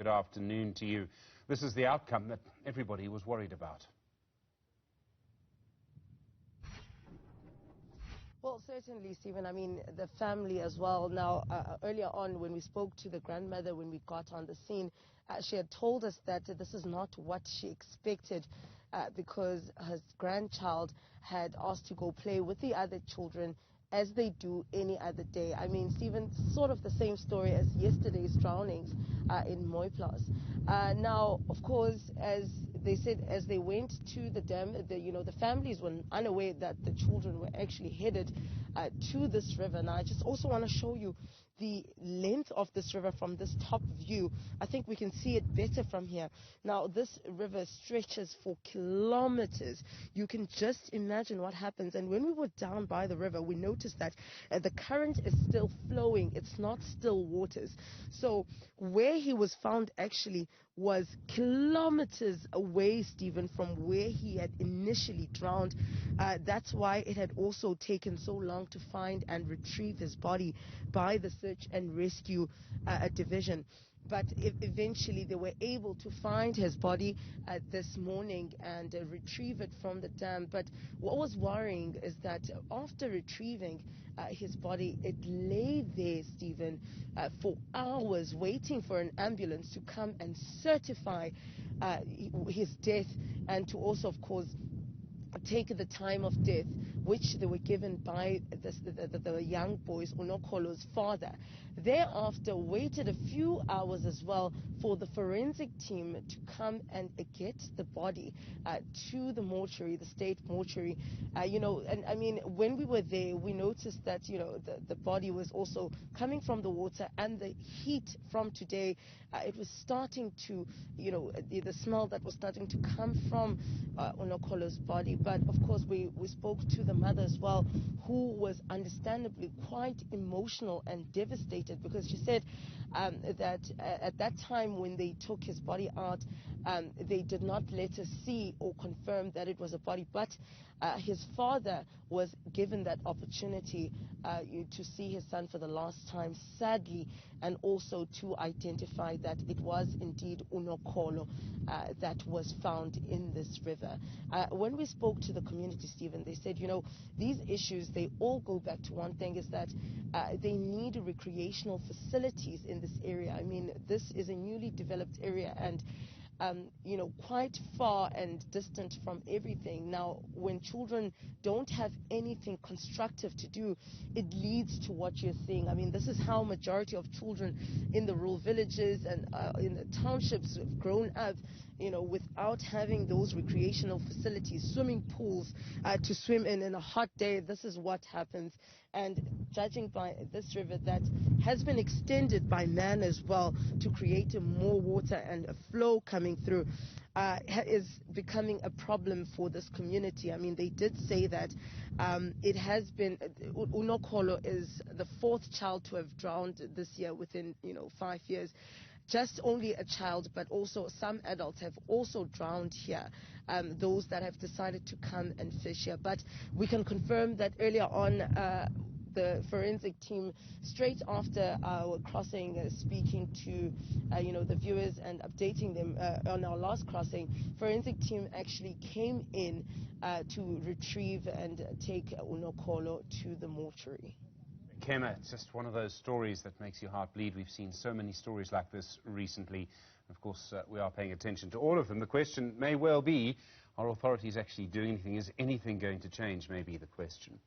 Good afternoon to you. This is the outcome that everybody was worried about. Well, certainly, Stephen. I mean, the family as well. Now, earlier on, when we spoke to the grandmother, when we got on the scene, she had told us that this is not what she expected because her grandchild had asked to go play with the other children as they do any other day. I mean, Stephen, sort of the same story as yesterday's drownings in Mooiplaas. Now, of course, as they said, as they went to the dam, the families were unaware that the children were actually headed to this river. Now, I just also want to show you the length of this river from this top view. I think we can see it better from here. Now, this river stretches for kilometers. You can just imagine what happens. And when we were down by the river, we noticed that the current is still flowing. It's not still waters. So where he was found actually was kilometers away, Stephen, from where he had initially drowned. That's why it had also taken so long to find and retrieve his body by the search and rescue division. But eventually they were able to find his body this morning and retrieve it from the dam. But what was worrying is that after retrieving his body, it lay there, Stephen, for hours waiting for an ambulance to come and certify his death and to also, of course, take the time of death, which they were given by the young boy's, Unokholo's father. Thereafter, waited a few hours as well for the forensic team to come and get the body to the mortuary, the state mortuary. And I mean, when we were there, we noticed that, the body was also coming from the water and the heat from today. It was starting to, the smell that was starting to come from Unokholo's body. But of course, we spoke to the mother as well, who was understandably quite emotional and devastated because she said that at that time when they took his body out, they did not let us see or confirm that it was a body, but his father was given that opportunity to see his son for the last time, sadly, and also to identify that it was indeed Unokholo that was found in this river. When we spoke to the community, Stephen, they said, these issues, they all go back to one thing, is that they need recreational facilities in this area. I mean, this is a newly developed area and quite far and distant from everything. Now, when children don't have anything constructive to do, it leads to what you're seeing. I mean, this is how majority of children in the rural villages and in the townships have grown up, without having those recreational facilities, swimming pools to swim in a hot day. This is what happens. And judging by this river that has been extended by man as well to create more water and a flow coming through, is becoming a problem for this community. I mean, they did say that it has been, Unokholo is the fourth child to have drowned this year within, 5 years. Just only a child, but also some adults have also drowned here, those that have decided to come and fish here. But we can confirm that earlier on, the forensic team, straight after our crossing, speaking to, the viewers and updating them on our last crossing, forensic team actually came in to retrieve and take Unokholo to the mortuary. Kema, it's just one of those stories that makes your heart bleed. We've seen so many stories like this recently. Of course, we are paying attention to all of them. The question may well be, are authorities actually doing anything? Is anything going to change, may be the question.